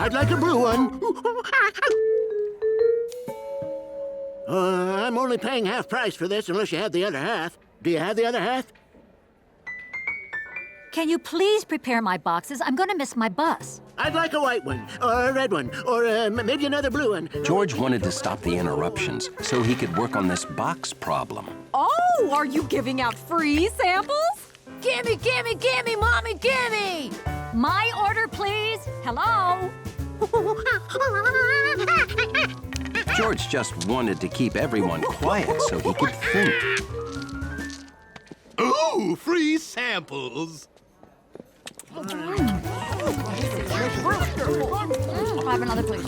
I'd like a blue one. I'm only paying half price for this unless you have the other half. Do you have the other half? Can you please prepare my boxes? I'm going to miss my bus. I'd like a white one, or a red one, or maybe another blue one. George wanted to stop the interruptions so he could work on this box problem. Oh, are you giving out free samples? Gimme, gimme, gimme, Mommy, gimme! My order, please. Hello? George just wanted to keep everyone quiet so he could think. Ooh, free samples. I'll have another, please.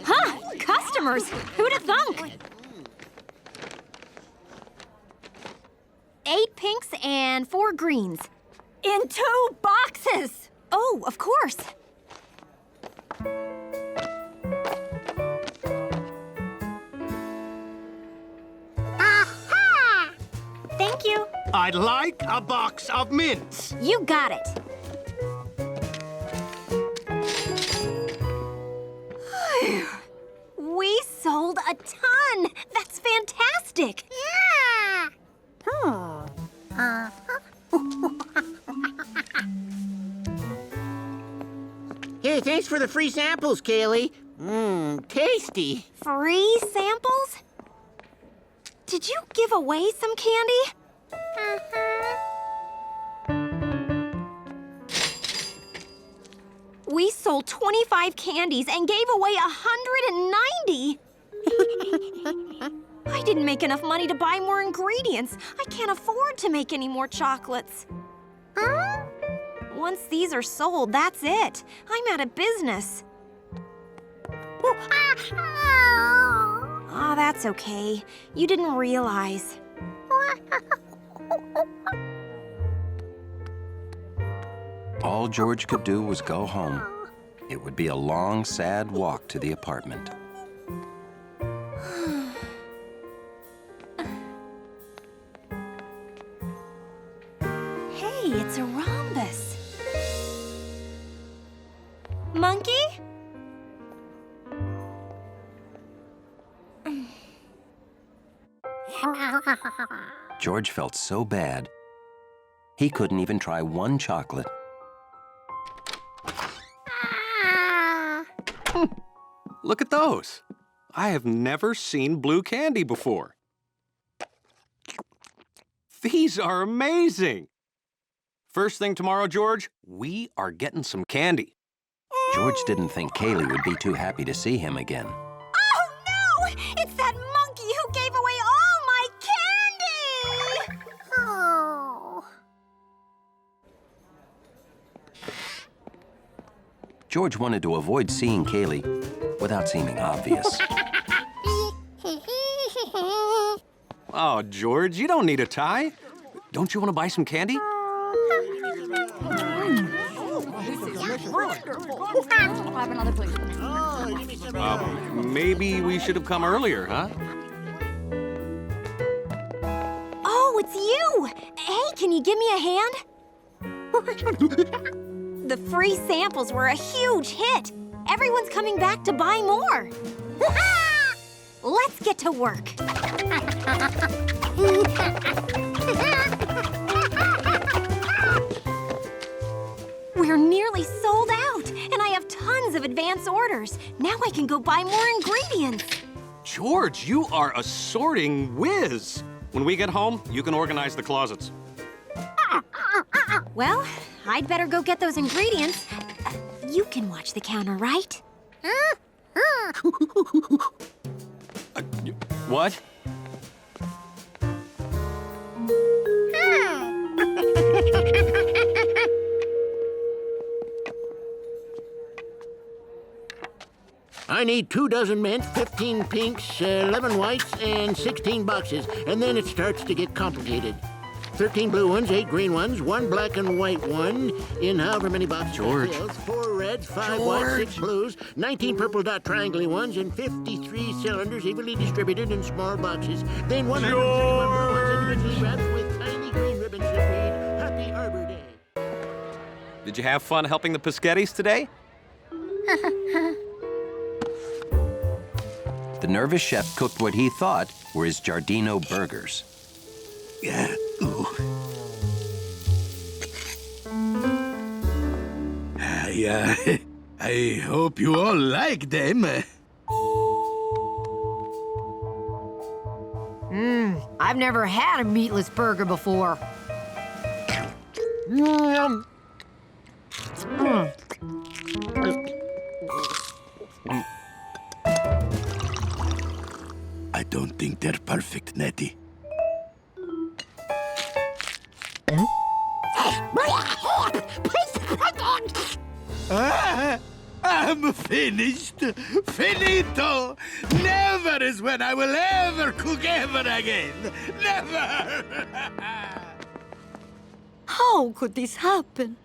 Huh, customers. Who'd have thunk? 8 pinks and 4 greens. In 2 boxes. Oh, of course. Aha! Thank you. I'd like a box of mints. You got it. We sold a ton. That's fantastic. Yeah. Hey, thanks for the free samples, Kaylee. Tasty. Free samples? Did you give away some candy? We sold 25 candies and gave away 190. I didn't make enough money to buy more ingredients. I can't afford to make any more chocolates. Once these are sold, that's it. I'm out of business. Oh, that's okay. You didn't realize. All George could do was go home. It would be a long, sad walk to the apartment. Hey, it's a rhombus. Monkey? George felt so bad, he couldn't even try one chocolate. Look at those. I have never seen blue candy before. These are amazing. First thing tomorrow, George, we are getting some candy. George didn't think Kaylee would be too happy to see him again. Oh, no! It's that monkey who gave away all my candy! Oh. George wanted to avoid seeing Kaylee without seeming obvious. Oh, George, you don't need a tie. Don't you want to buy some candy? I'll have another, please. Maybe we should have come earlier, huh? Oh, it's you! Hey, can you give me a hand? The free samples were a huge hit. Everyone's coming back to buy more. Let's get to work. We're nearly sold out, and I have tons of advance orders. Now I can go buy more ingredients. George, you are a sorting whiz. When we get home, you can organize the closets. Well, I'd better go get those ingredients. You can watch the counter, right? What? I need 2 dozen mints, 15 pinks, 11 whites, and 16 boxes. And then it starts to get complicated. 13 blue ones, 8 green ones, 1 black and white one, in however many boxes. George. 4 reds, 5 whites, 6 blues, 19 purple dot triangle ones, and 53 cylinders evenly distributed in small boxes. Then 131 blue ones individually wrapped with tiny green ribbons that read, Happy Arbor Day. Did you have fun helping the Peschettis today? The nervous chef cooked what he thought were his Giardino burgers. Yeah. Ooh. I hope you all like them. I've never had a meatless burger before. I don't think they're perfect, Nettie. I'm finished. Finito. Never is when I will ever cook ever again. Never. How could this happen?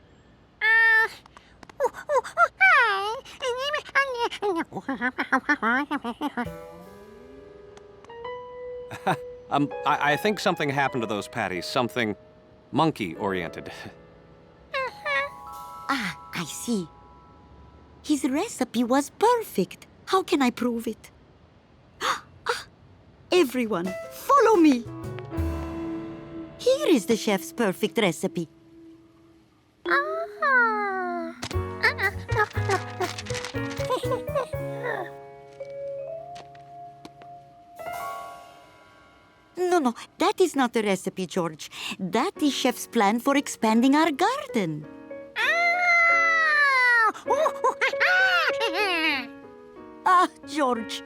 I think something happened to those patties. Something monkey-oriented. Ah, I see. His recipe was perfect. How can I prove it? Everyone, follow me. Here is the chef's perfect recipe. No, that is not the recipe, George. That is chef's plan for expanding our garden. Ah, George,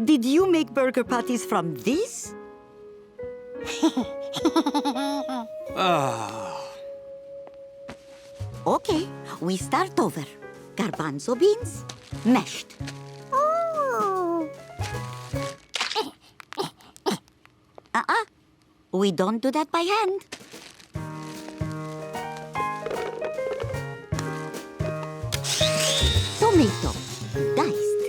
did you make burger patties from this? Okay, we start over. Garbanzo beans, mashed. We don't do that by hand. Tomato, diced.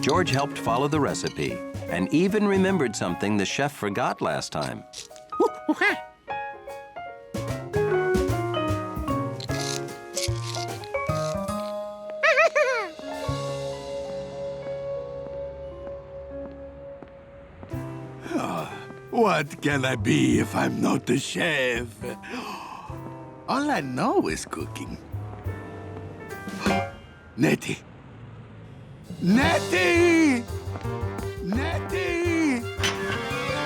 George helped follow the recipe and even remembered something the chef forgot last time. What can I be if I'm not the chef? All I know is cooking. Nettie! Nettie! Nettie!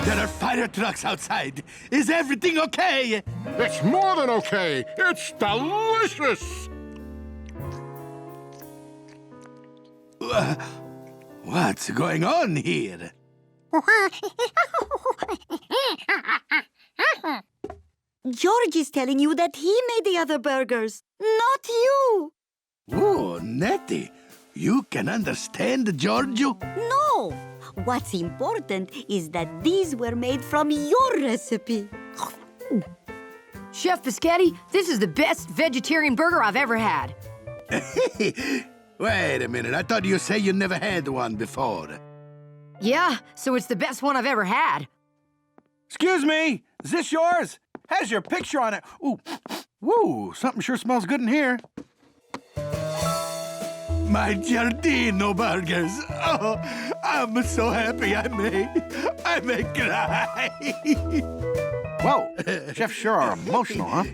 There are fire trucks outside. Is everything okay? It's more than okay. It's delicious. What's going on here? George is telling you that he made the other burgers, not you. Oh, Nettie, you can understand Giorgio? No. What's important is that these were made from your recipe. Chef Peschetti, this is the best vegetarian burger I've ever had. Wait a minute, I thought you said you never had one before. Yeah, so it's the best one I've ever had. Excuse me, is this yours? Has your picture on it. Ooh, woo, something sure smells good in here. My Giardino burgers. Oh, I'm so happy I may cry. Whoa, chefs sure are emotional, huh?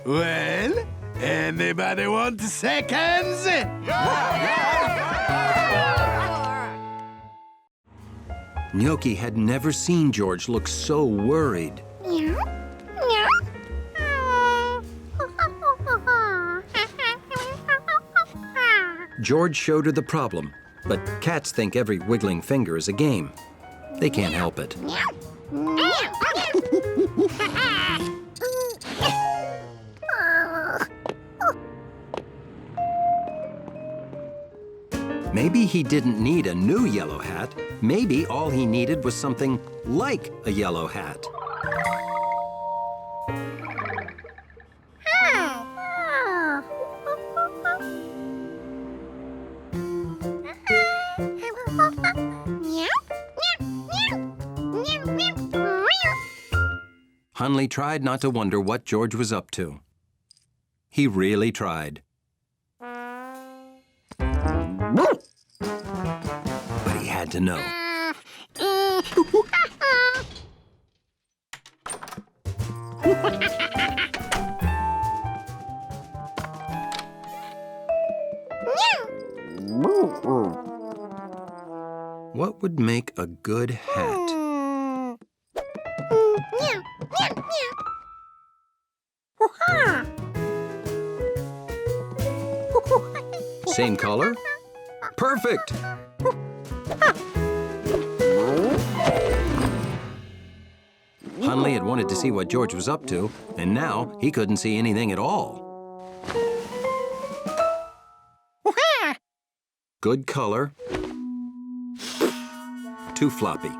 Well, anybody want seconds? Gnocchi had never seen George look so worried. George showed her the problem, but cats think every wiggling finger is a game. They can't help it. Maybe he didn't need a new yellow hat. Maybe all he needed was something like a yellow hat. Hunley tried not to wonder what George was up to. He really tried. But he had to know. What would make a good hat? Same color? Perfect! Hunley had wanted to see what George was up to, and now he couldn't see anything at all. Good color. Too floppy.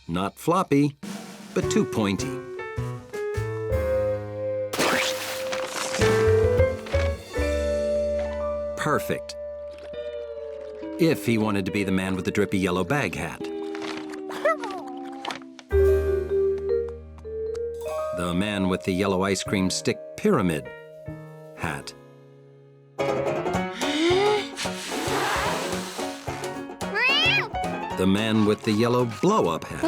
Not floppy, but too pointy. Perfect. If he wanted to be the man with the drippy yellow bag hat. The man with the yellow ice cream stick pyramid hat. The man with the yellow blow-up hat.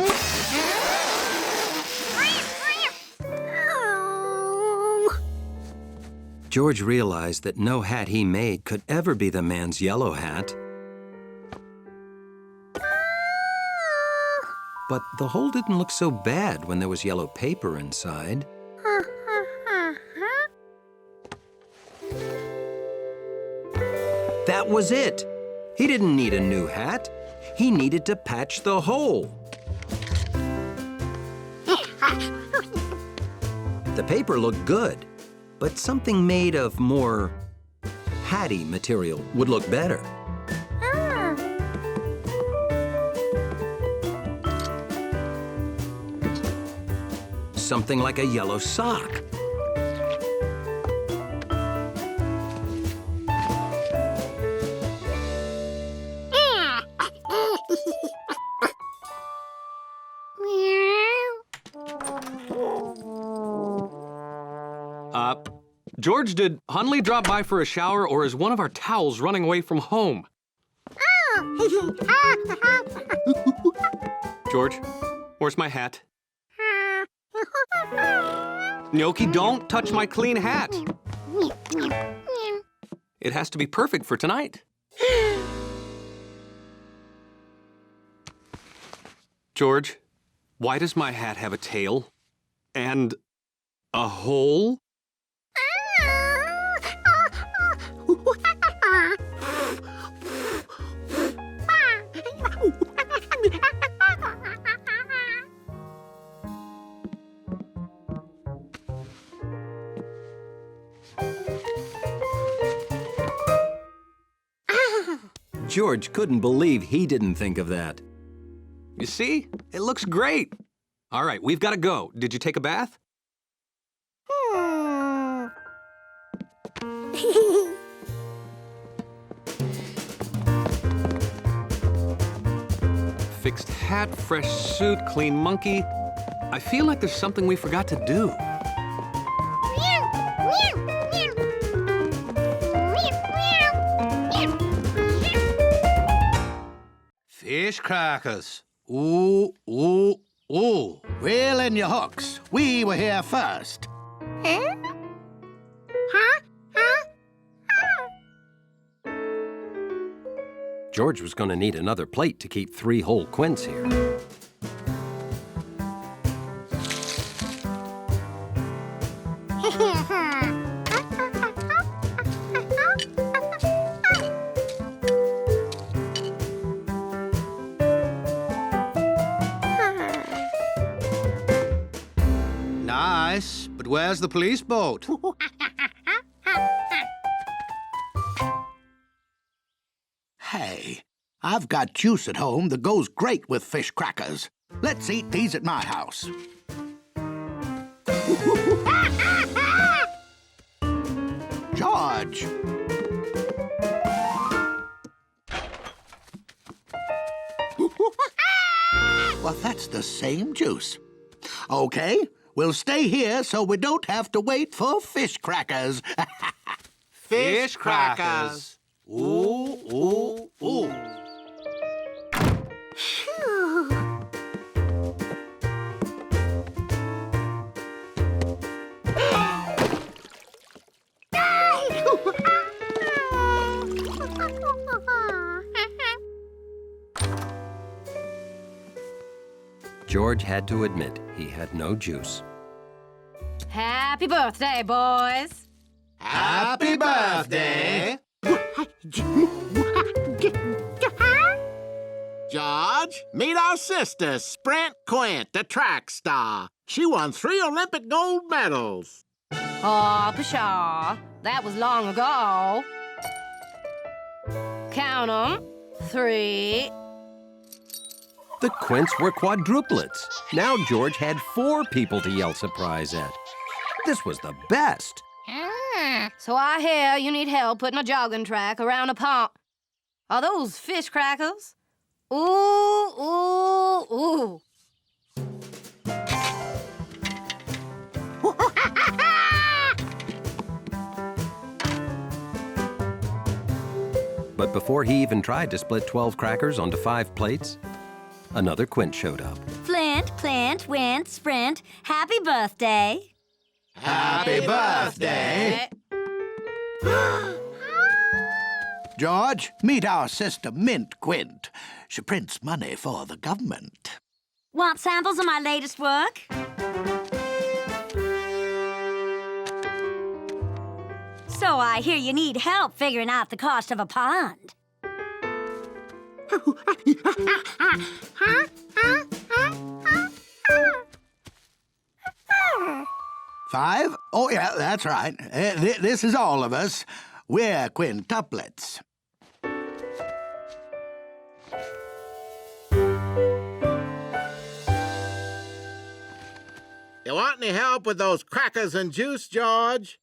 George realized that no hat he made could ever be the man's yellow hat. But the hole didn't look so bad when there was yellow paper inside. That was it. He didn't need a new hat. He needed to patch the hole. The paper looked good, but something made of more hatty material would look better. Something like a yellow sock. George, did Hunley drop by for a shower, or is one of our towels running away from home? George, where's my hat? Gnocchi, don't touch my clean hat. It has to be perfect for tonight. George, why does my hat have a tail? And a hole? George couldn't believe he didn't think of that. You see? It looks great. All right, we've got to go. Did you take a bath? Fixed hat, fresh suit, clean monkey. I feel like there's something we forgot to do. Fish crackers. Ooh, ooh, ooh. Reel in your hooks. We were here first. George was going to need another plate to keep 3 whole quints here. Nice, but where's the police boat? Hey, I've got juice at home that goes great with fish crackers. Let's eat these at my house. George. Well, that's the same juice. Okay, we'll stay here so we don't have to wait for fish crackers. Fish crackers. Ooh, ooh, ooh. George had to admit he had no juice. Happy birthday, boys. Happy birthday! George, meet our sister, Sprint Quint, the track star. She won 3 Olympic gold medals. Oh, pshaw. That was long ago. Count 'em. 3. The Quints were quadruplets. Now George had 4 people to yell surprise at. This was the best. So I hear you need help putting a jogging track around a pond. Are those fish crackers? Ooh, ooh, ooh. But before he even tried to split 12 crackers onto 5 plates, another Quint showed up. Flint, Plint, Wint, Sprint, happy birthday. Happy birthday! George, meet our sister, Mint Quint. She prints money for the government. Want samples of my latest work? So I hear you need help figuring out the cost of a pond. 5? Oh, yeah, that's right. This is all of us. We're quintuplets. You want any help with those crackers and juice, George?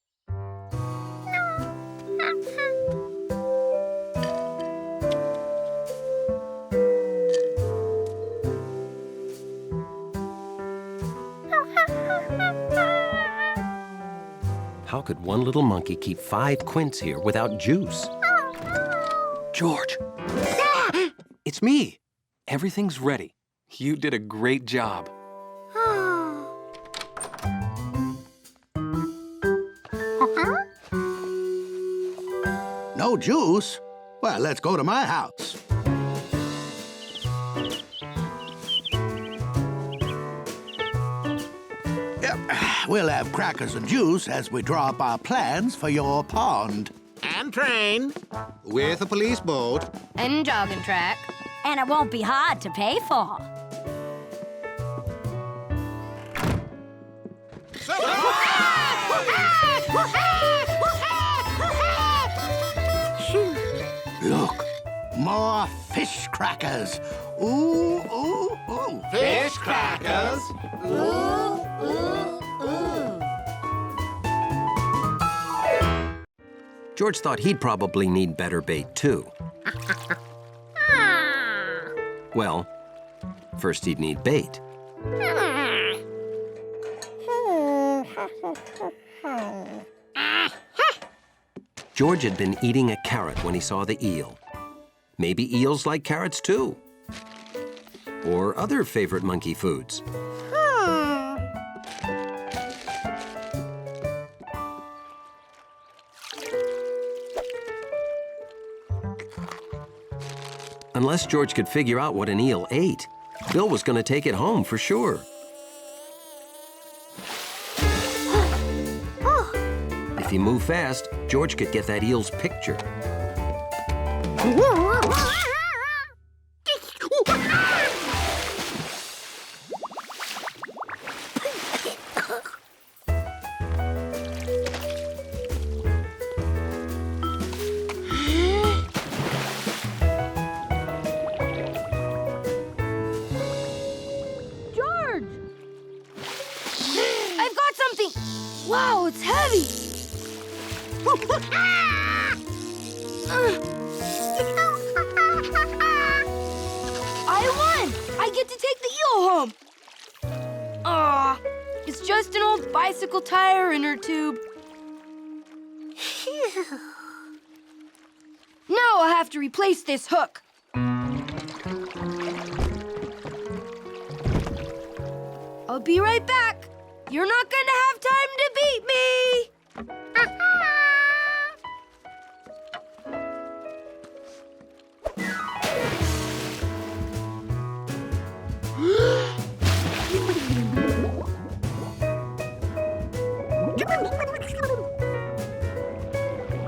How could one little monkey keep 5 Quints here without juice? George. It's me. Everything's ready. You did a great job. No juice? Well, let's go to my house. Yep, we'll have crackers and juice as we draw up our plans for your pond. And train. With a police boat. And jogging track. And it won't be hard to pay for. Look, more fish crackers. Ooh, ooh, ooh. Fish crackers. George thought he'd probably need better bait, too. Well, first he'd need bait. George had been eating a carrot when he saw the eel. Maybe eels like carrots, too. Or other favorite monkey foods. Unless George could figure out what an eel ate, Bill was going to take it home for sure. If he moved fast, George could get that eel's picture. George! I've got something! Wow, it's heavy! I won! I get to take the eel home. Aw, it's just an old bicycle tire inner tube. Now I'll have to replace this hook. I'll be right back. You're not gonna have time to beat me.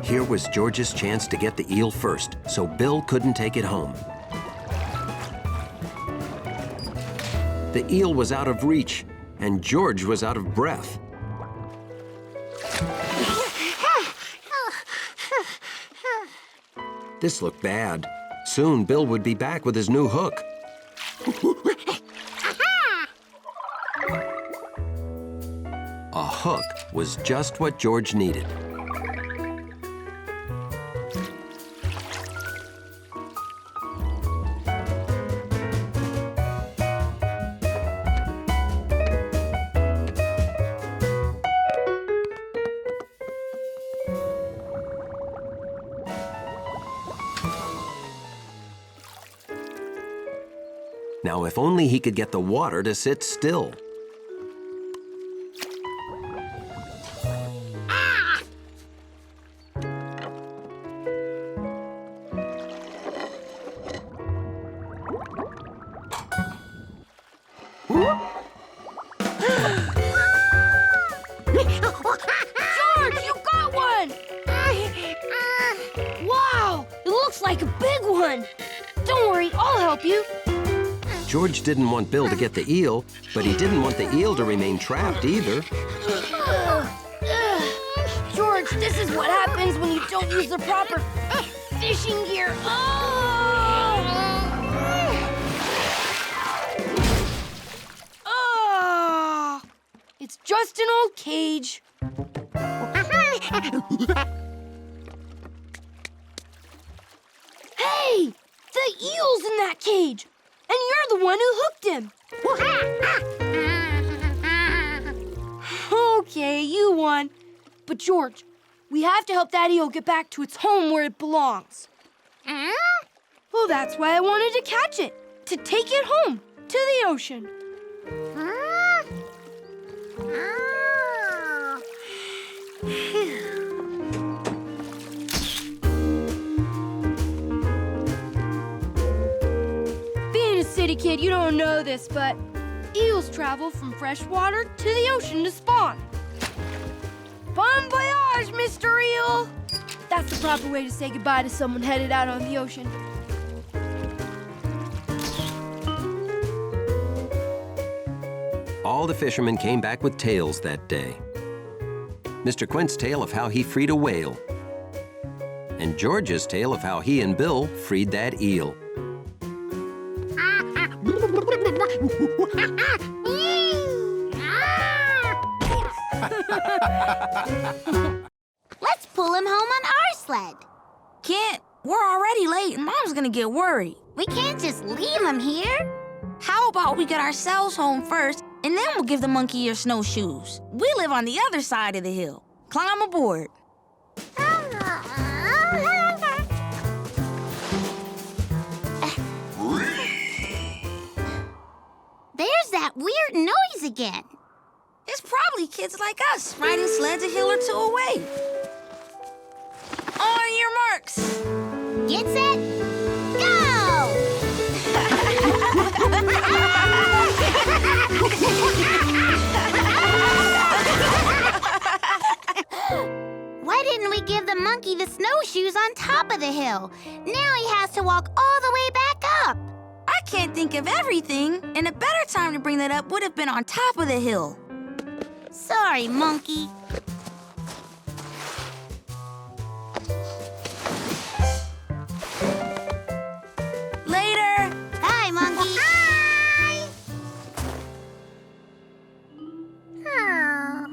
Here was George's chance to get the eel first, so Bill couldn't take it home. The eel was out of reach, and George was out of breath. This looked bad. Soon, Bill would be back with his new hook. A hook was just what George needed. Now, if only he could get the water to sit still. George, you got one! Wow, it looks like a big one. Don't worry, I'll help you. George didn't want Bill to get the eel, but he didn't want the eel to remain trapped either. George, this is what happens when you don't use the proper fishing gear. Oh! It's just an old cage. Hey! The eel's in that cage! And you're the one who hooked him. Okay, you won. But George, we have to help that eel get back to its home where it belongs. Well, that's why I wanted to catch it, to take it home, to the ocean. Being a city kid, you don't know this, but eels travel from fresh water to the ocean to spawn. Bon voyage, Mr. Eel! That's the proper way to say goodbye to someone headed out on the ocean. All the fishermen came back with tales that day. Mr. Quint's tale of how he freed a whale, and George's tale of how he and Bill freed that eel. Let's pull him home on our sled. Can't. We're already late and Mom's gonna get worried. We can't just leave him here. How about we get ourselves home first and then we'll give the monkey your snowshoes? We live on the other side of the hill. Climb aboard. There's that weird noise again. It's probably kids like us riding sleds a hill or two away. On your marks. Get set, go! Why didn't we give the monkey the snowshoes on top of the hill? Now he has to walk all the way back up. I can't think of everything, and a better time to bring that up would have been on top of the hill. Sorry, monkey. Later. Bye, monkey. Bye. Oh.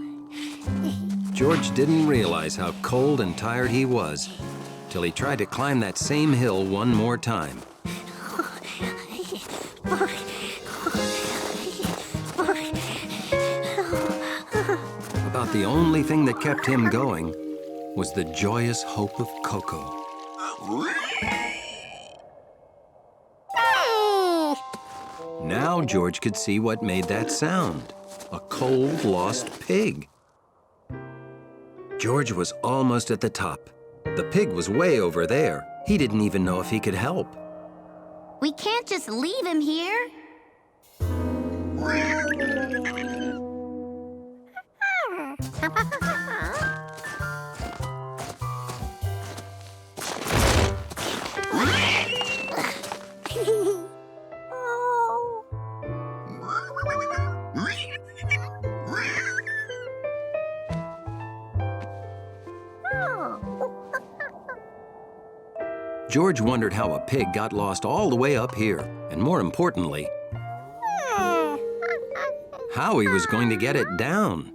George didn't realize how cold and tired he was. till he tried to climb that same hill one more time. About the only thing that kept him going was the joyous hope of Coco. Now George could see what made that sound. A cold, lost pig. George was almost at the top. The pig was way over there. He didn't even know if he could help. We can't just leave him here. George wondered how a pig got lost all the way up here, and more importantly, how he was going to get it down.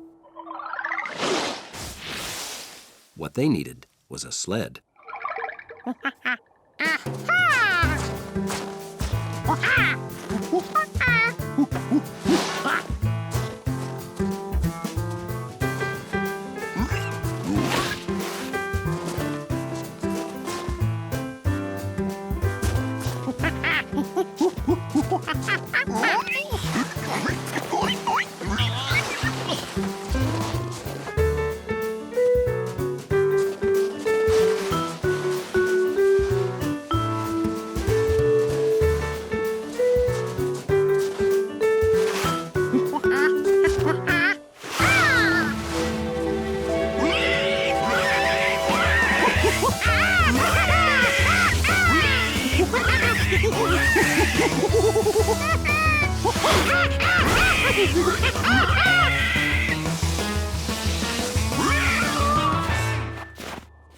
What they needed was a sled.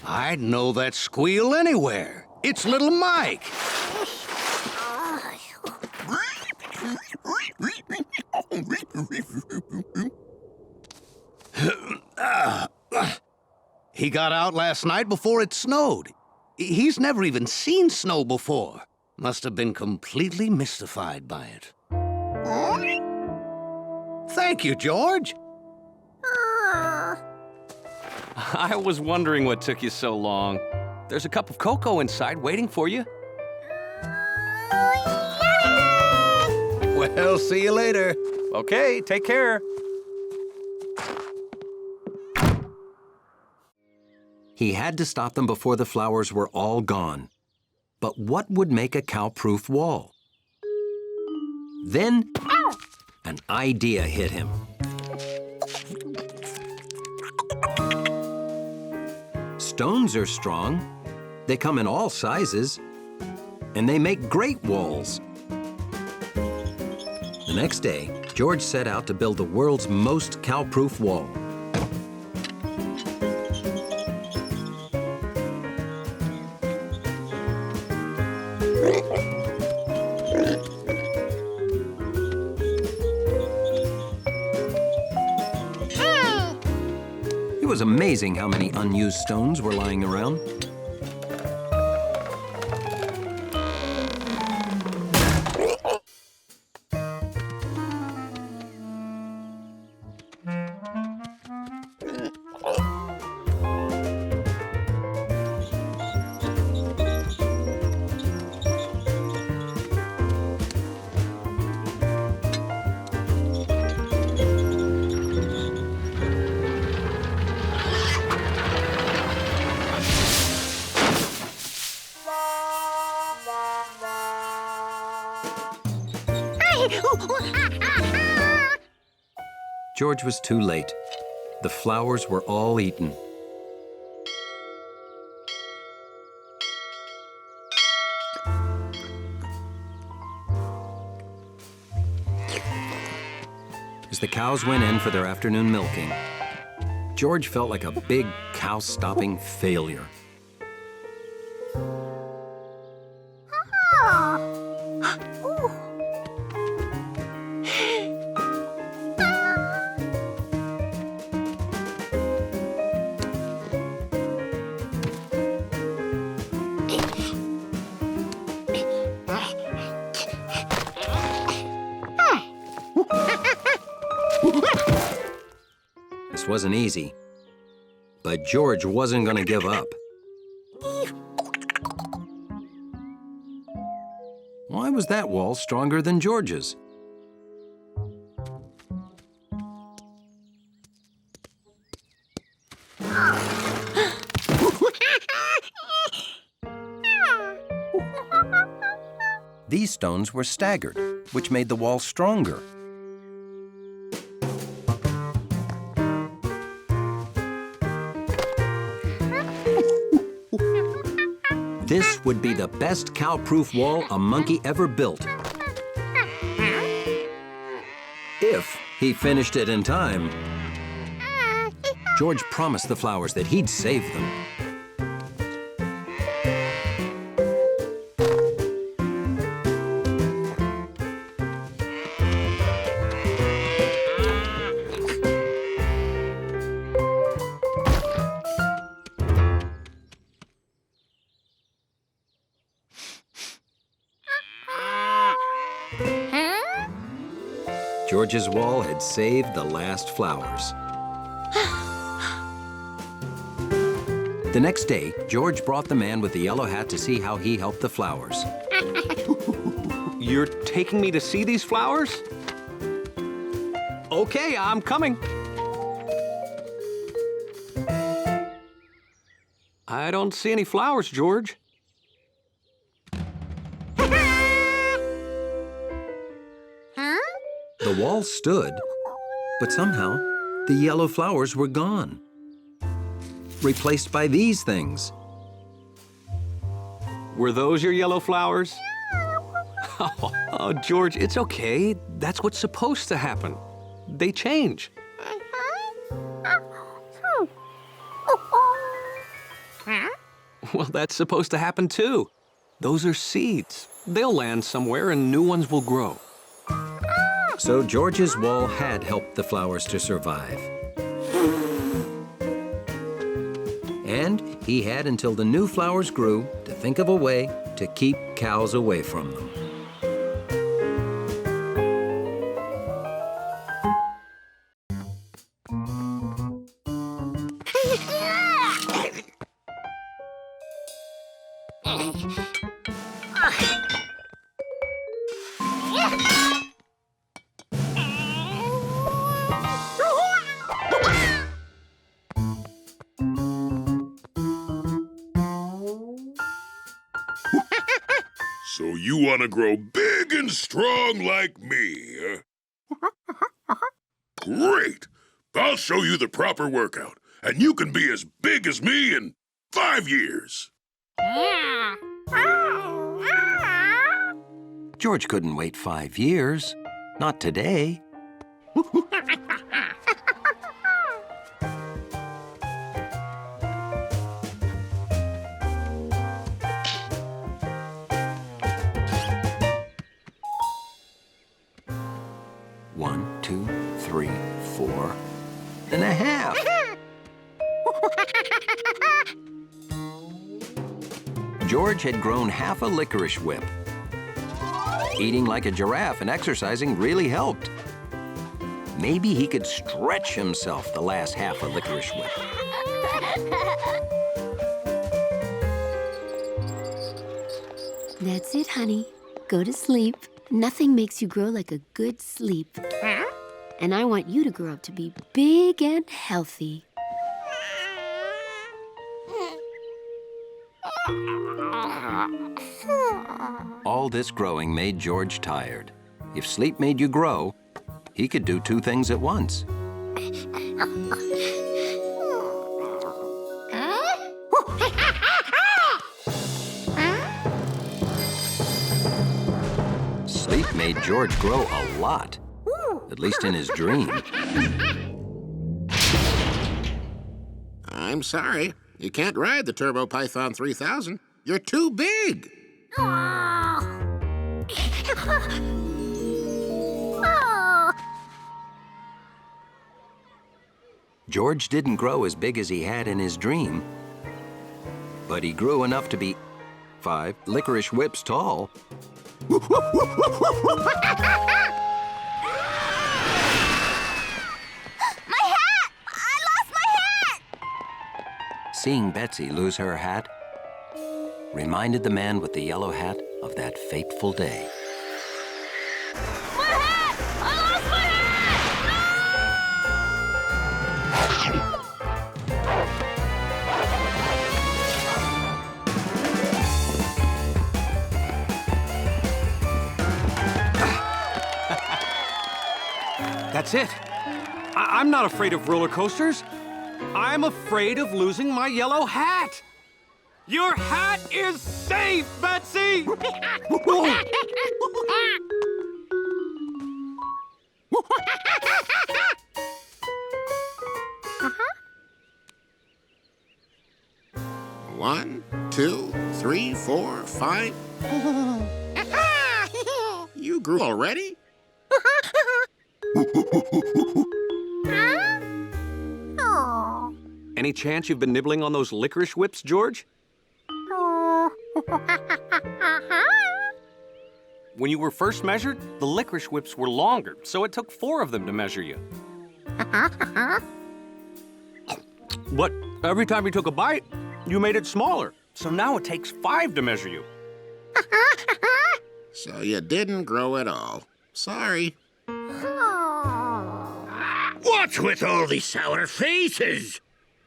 I'd know that squeal anywhere. It's little Mike. He got out last night before it snowed. He's never even seen snow before. Must have been completely mystified by it. Thank you, George. I was wondering what took you so long. There's a cup of cocoa inside waiting for you. Well, see you later. Okay, take care. He had to stop them before the flowers were all gone. But what would make a cow-proof wall? Then, an idea hit him. Stones are strong, they come in all sizes, and they make great walls. The next day, George set out to build the world's most cow-proof wall. It was amazing how many unused stones were lying around. George was too late. The flowers were all eaten. As the cows went in for their afternoon milking, George felt like a big cow-stopping failure. wasn't easy. But George wasn't going to give up. Why was that wall stronger than George's? These stones were staggered, which made the wall stronger. This would be the best cow-proof wall a monkey ever built. If he finished it in time. George promised the flowers that he'd save them. George's wall had saved the last flowers. The next day, George brought the man with the yellow hat to see how he helped the flowers. You're taking me to see these flowers? Okay, I'm coming. I don't see any flowers, George. The wall stood, but somehow the yellow flowers were gone, replaced by these things. Were those your yellow flowers? Oh, George, it's okay. That's what's supposed to happen. They change. Well, that's supposed to happen too. Those are seeds. They'll land somewhere and new ones will grow. So George's wall had helped the flowers to survive. And he had until the new flowers grew to think of a way to keep cows away from them. So you want to grow big and strong like me, huh? Great! I'll show you the proper workout, and you can be as big as me in 5 years. George couldn't wait 5 years. Not today. One, 2, 3, 4 and a half. George had grown half a licorice whip. Eating like a giraffe and exercising really helped. Maybe he could stretch himself the last half a licorice whip. That's it, honey. Go to sleep. Nothing makes you grow like a good sleep. And I want you to grow up to be big and healthy. All this growing made George tired. If sleep made you grow, he could do 2 things at once. Sleep made George grow a lot, at least in his dream. I'm sorry. You can't ride the Turbo Python 3000. You're too big. George didn't grow as big as he had in his dream, but he grew enough to be 5 licorice whips tall. My hat! I seeing Betsy lose her hat reminded the man with the yellow hat of that fateful day. My hat! I lost my That's it. I'm not afraid of roller coasters. I'm afraid of losing my yellow hat. Your hat is safe, Betsy! One, two, three, 4, 5. You grew already? Any chance you've been nibbling on those licorice whips, George? When you were first measured, the licorice whips were longer, so it took 4 of them to measure you. But every time you took a bite, you made it smaller, so now it takes 5 to measure you. So you didn't grow at all. Sorry. What's with all these sour faces?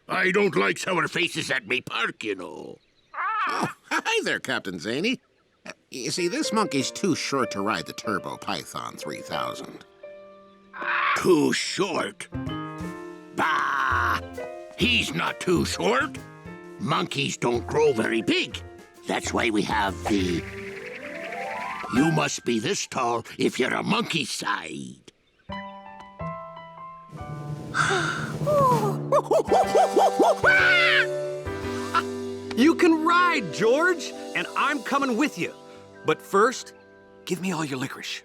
I don't like sour faces at me park, you know. Oh, hi there, Captain Zany. You see, this monkey's too short to ride the Turbo Python 3000. Too short? Bah! He's not too short. Monkeys don't grow very big. That's why we have the... You must be this tall if you're a monkey side. You can ride, George, and I'm coming with you. But first, give me all your licorice.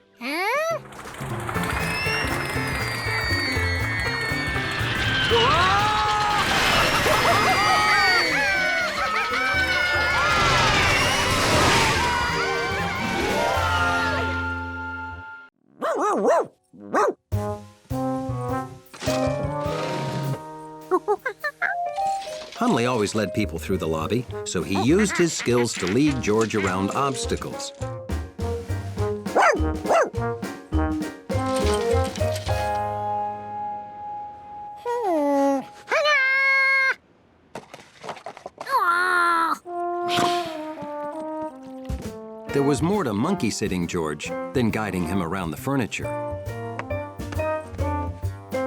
Hunley always led people through the lobby, so he used his skills to lead George around obstacles. There was more to monkey-sitting George than guiding him around the furniture.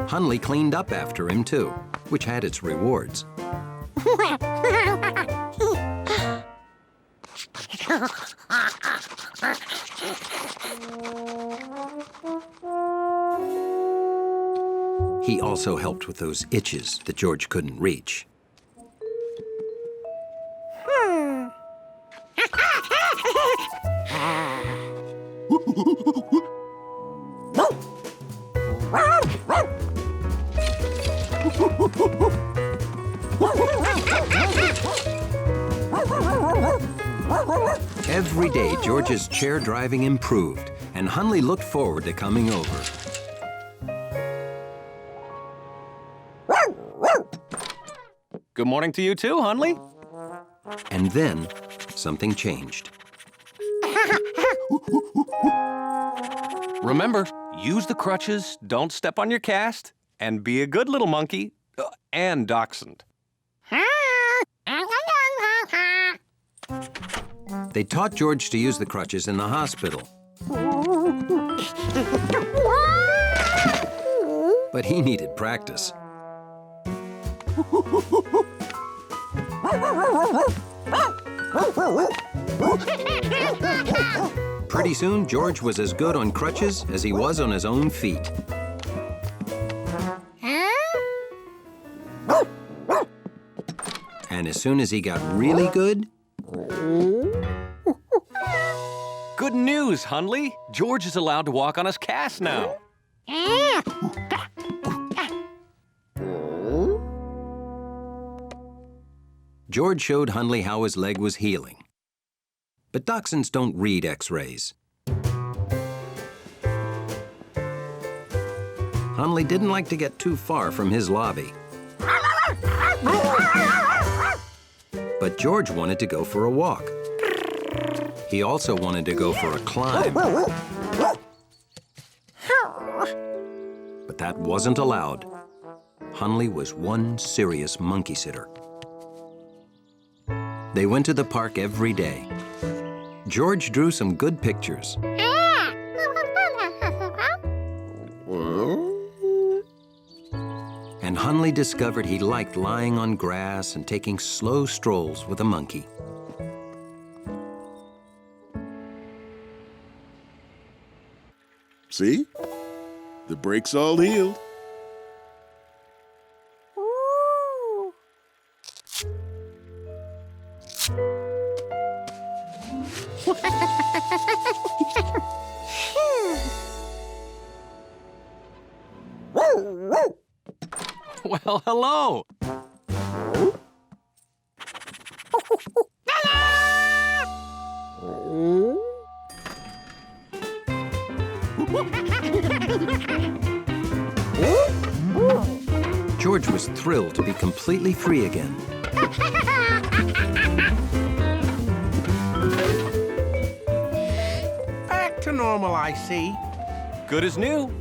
Hunley cleaned up after him, too, which had its rewards. He also helped with those itches that George couldn't reach. Every day, George's chair driving improved, and Hunley looked forward to coming over. Good morning to you too, Hunley. And then, something changed. Remember, use the crutches, don't step on your cast, and be a good little monkey, and dachshund. They taught George to use the crutches in the hospital. But he needed practice. Pretty soon, George was as good on crutches as he was on his own feet. And as soon as he got really good... Good news, Hunley. George is allowed to walk on his cast now. George showed Hunley how his leg was healing. But dachshunds don't read X-rays. Hunley didn't like to get too far from his lobby. But George wanted to go for a walk. He also wanted to go for a climb. But that wasn't allowed. Hundley was one serious monkey sitter. They went to the park every day. George drew some good pictures. And Hundley discovered he liked lying on grass and taking slow strolls with a monkey. See? The break's all healed. Well, hello. George was thrilled to be completely free again. Back to normal, I see. Good as new.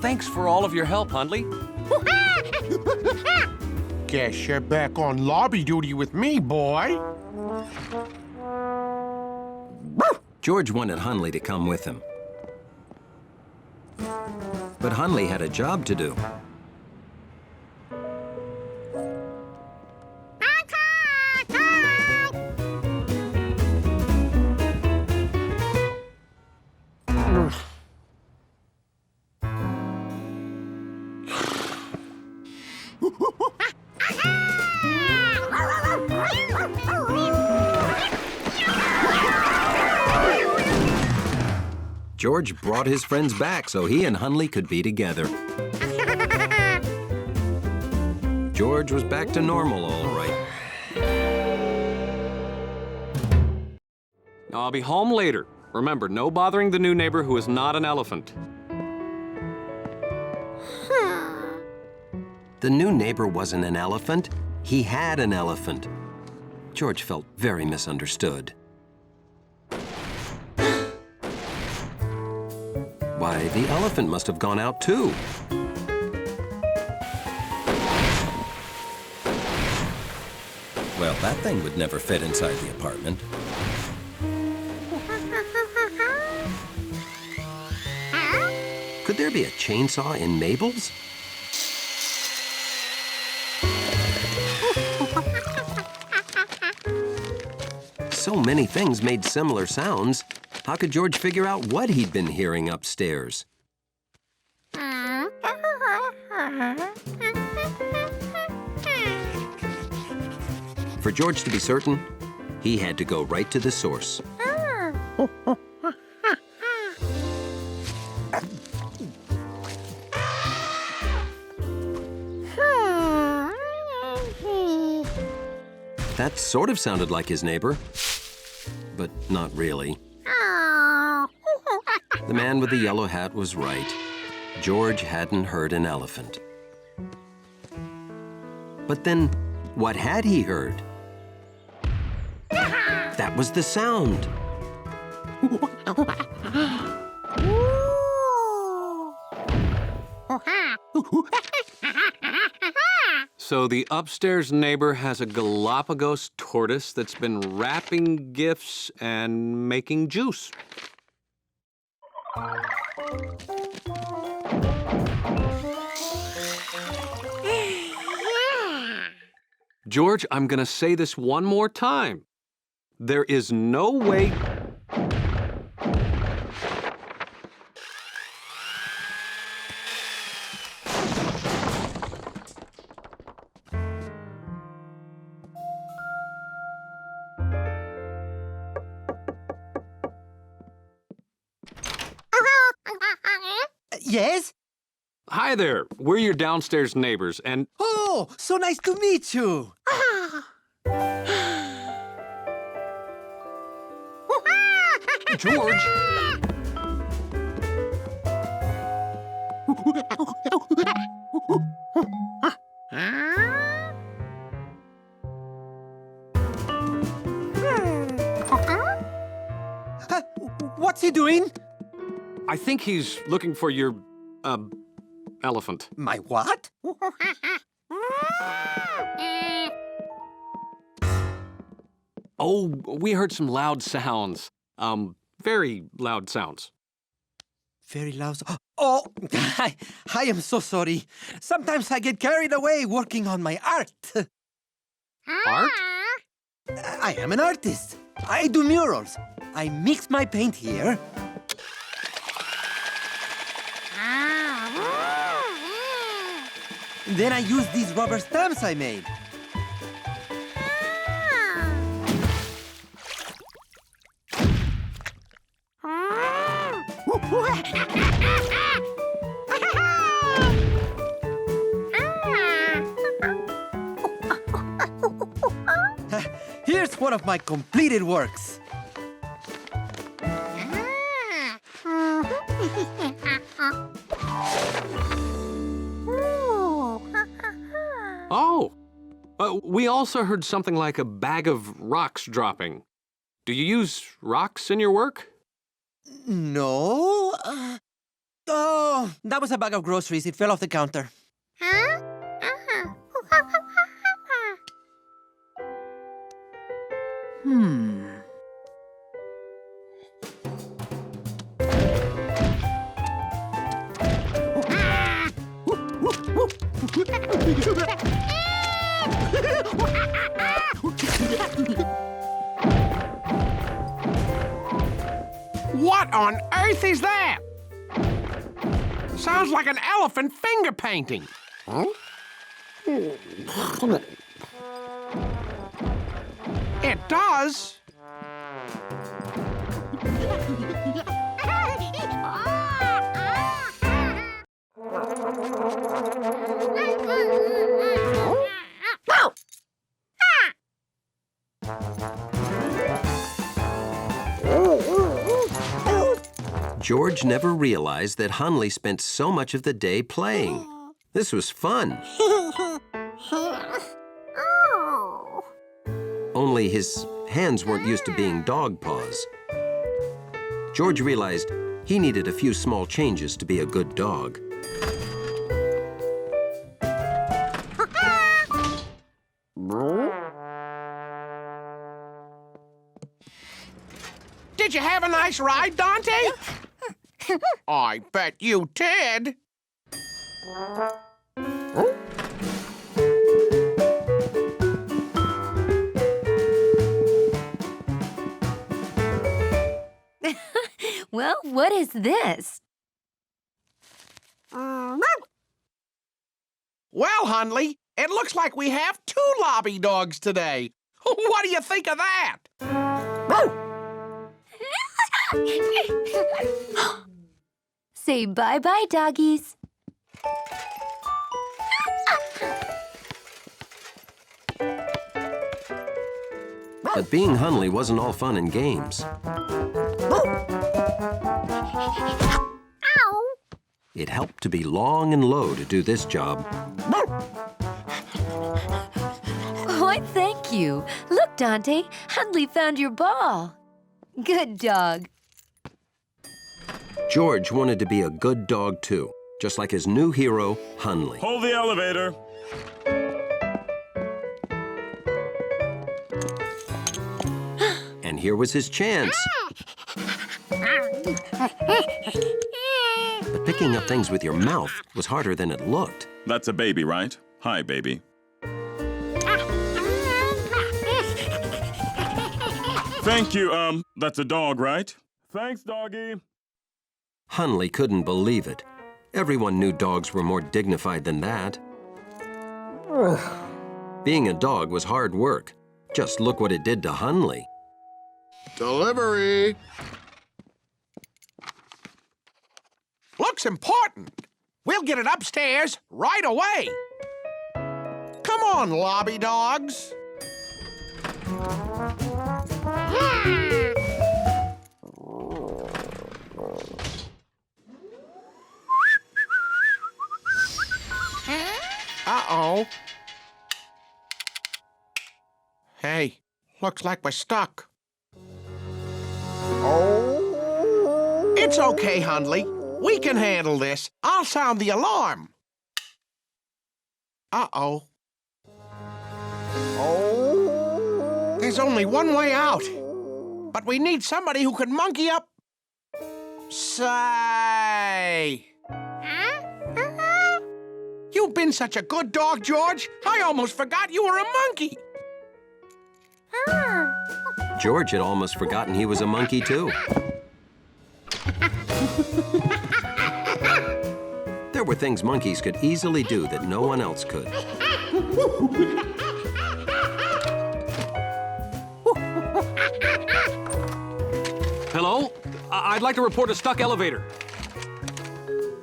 Thanks for all of your help, Hundley. Guess you're back on lobby duty with me, boy. George wanted Hundley to come with him. But Hundley had a job to do. George brought his friends back so he and Hundley could be together. George was back to normal, all right. I'll be home later. Remember, no bothering the new neighbor who is not an elephant. The new neighbor wasn't an elephant. He had an elephant. George felt very misunderstood. Why, the elephant must have gone out too. Well, that thing would never fit inside the apartment. Could there be a chainsaw in Mabel's? So many things made similar sounds. How could George figure out what he'd been hearing upstairs? For George to be certain, he had to go right to the source. That sort of sounded like his neighbor, but not really. The man with the yellow hat was right. George hadn't heard an elephant. But then, what had he heard? That was the sound. So the upstairs neighbor has a Galapagos tortoise that's been wrapping gifts and making juice. George, I'm gonna say this one more time. There is no way... Yes? Hi there. We're your downstairs neighbors, and... Oh, so nice to meet you. George! What's he doing? I think he's looking for your, elephant. My what? Oh, we heard some loud sounds. Very loud sounds. Very loud. Oh, I am so sorry. Sometimes I get carried away working on my art. Art? I am an artist. I do murals. I mix my paint here. Then I use these rubber stamps I made. Here's one of my completed works. Oh! We also heard something like a bag of rocks dropping. Do you use rocks in your work? No. Oh, that was a bag of groceries. It fell off the counter. What on earth is that? Sounds like an elephant finger painting. Huh? It does. George never realized that Hunley spent so much of the day playing. This was fun. Only his hands weren't used to being dog paws. George realized he needed a few small changes to be a good dog. Did you have a nice ride, Dante? I bet you did. Well, what is this? Well, Hunley, it looks like we have 2 lobby dogs today. What do you think of that? Say bye-bye, doggies. But being Hunley wasn't all fun and games. It helped to be long and low to do this job. Why, thank you. Look, Dante, Hunley found your ball. Good dog. George wanted to be a good dog, too, just like his new hero, Hunley. Hold the elevator. And here was his chance. But picking up things with your mouth was harder than it looked. That's a baby, right? Hi, baby. Thank you, that's a dog, right? Thanks, doggy. Hunley couldn't believe it. Everyone knew dogs were more dignified than that. Being a dog was hard work. Just look what it did to Hunley. Delivery. Looks important. We'll get it upstairs right away. Come on, lobby dogs. Uh-oh. Hey, looks like we're stuck. Oh. It's okay, Hundley. We can handle this. I'll sound the alarm. Uh-oh. There's only one way out. But we need somebody who can monkey up. Say. You've been such a good dog, George. I almost forgot you were a monkey. George had almost forgotten he was a monkey, too. There were things monkeys could easily do that no one else could. Hello? I'd like to report a stuck elevator.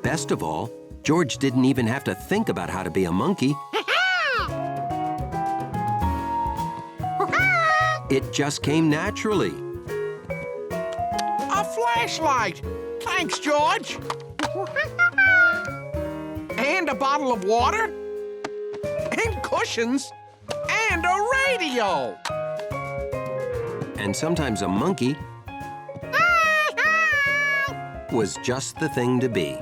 Best of all, George didn't even have to think about how to be a monkey. It just came naturally. A flashlight. Thanks, George. And a bottle of water. And cushions. And a radio. And sometimes a monkey was just the thing to be.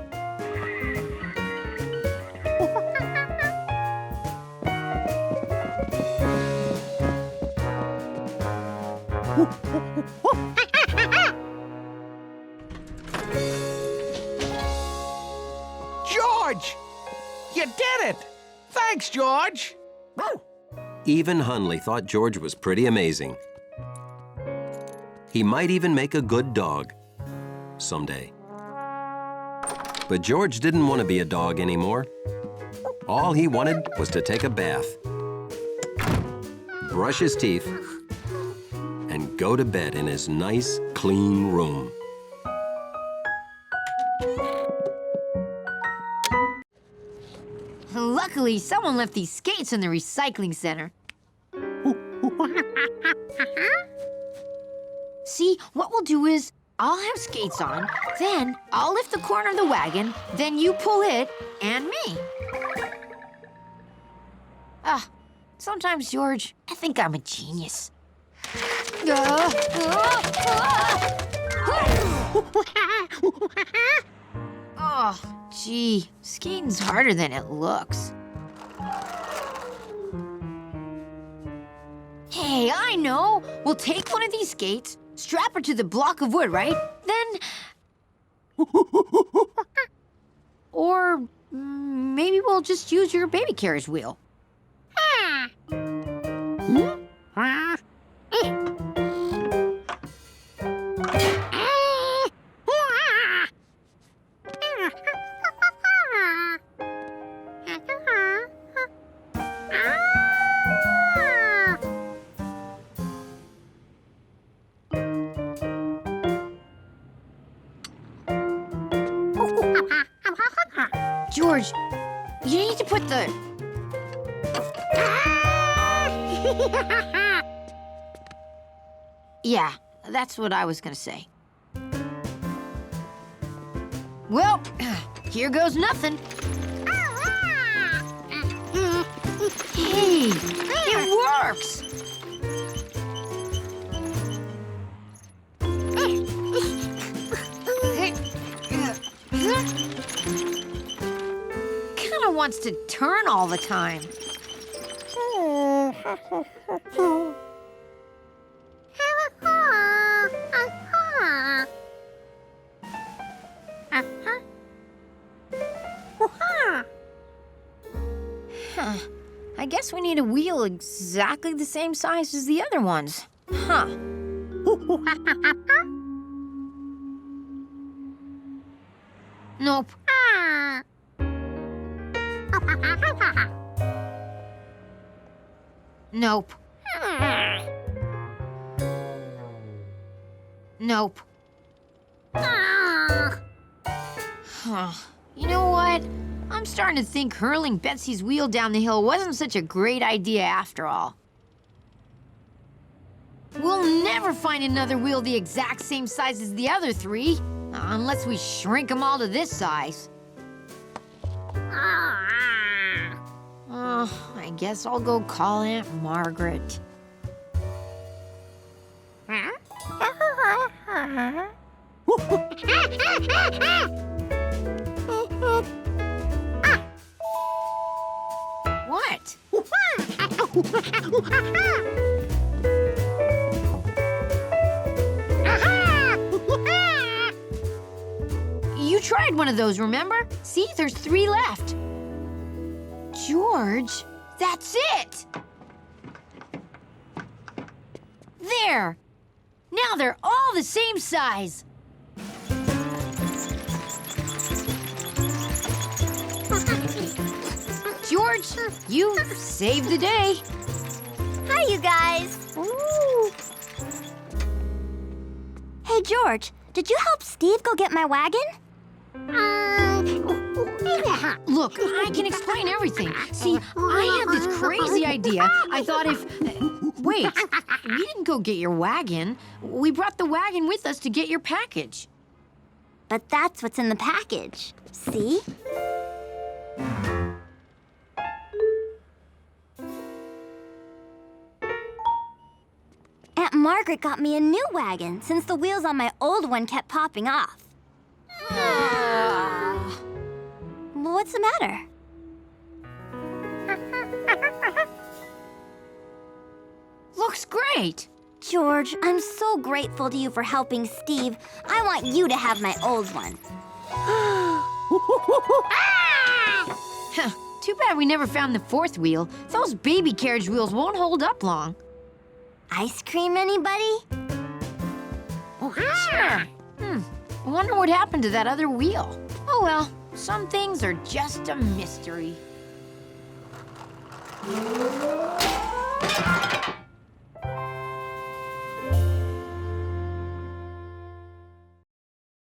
George! You did it! Thanks, George! Even Hundley thought George was pretty amazing. He might even make a good dog someday. But George didn't want to be a dog anymore. All he wanted was to take a bath, brush his teeth, and go to bed in his nice, clean room. Luckily, someone left these skates in the recycling center. See, what we'll do is, I'll have skates on, then I'll lift the corner of the wagon, then you pull it, and me. Sometimes, George, I think I'm a genius. Oh, gee, skating's harder than it looks. Hey, I know. We'll take one of these skates, strap her to the block of wood, right? Then... Or maybe we'll just use your baby carriage wheel. George, you need to put the... Yeah, that's what I was gonna say. Well, here goes nothing. Hey, it works! Kinda wants to turn all the time. I guess we need a wheel exactly the same size as the other ones. Huh. Nope. Nope. Nope. Huh. You know what? I'm starting to think hurling Betsy's wheel down the hill wasn't such a great idea after all. We'll never find another wheel the exact same size as the other three, unless we shrink them all to this size. I guess I'll go call Aunt Margaret. What? You tried one of those, remember? See, there's 3 left. George, that's it! There! Now they're all the same size. George, you saved the day. Hi, you guys. Ooh. Hey, George, did you help Steve go get my wagon? Look, I can explain everything. See, I had this crazy idea. I thought if... wait, we didn't go get your wagon. We brought the wagon with us to get your package. But that's what's in the package. See? Aunt Margaret got me a new wagon since the wheels on my old one kept popping off. What's the matter? Looks great. George, I'm so grateful to you for helping Steve. I want you to have my old one. Huh, too bad we never found the 4th wheel. Those baby carriage wheels won't hold up long. Ice cream, anybody? Sure. I wonder what happened to that other wheel. Oh well, some things are just a mystery.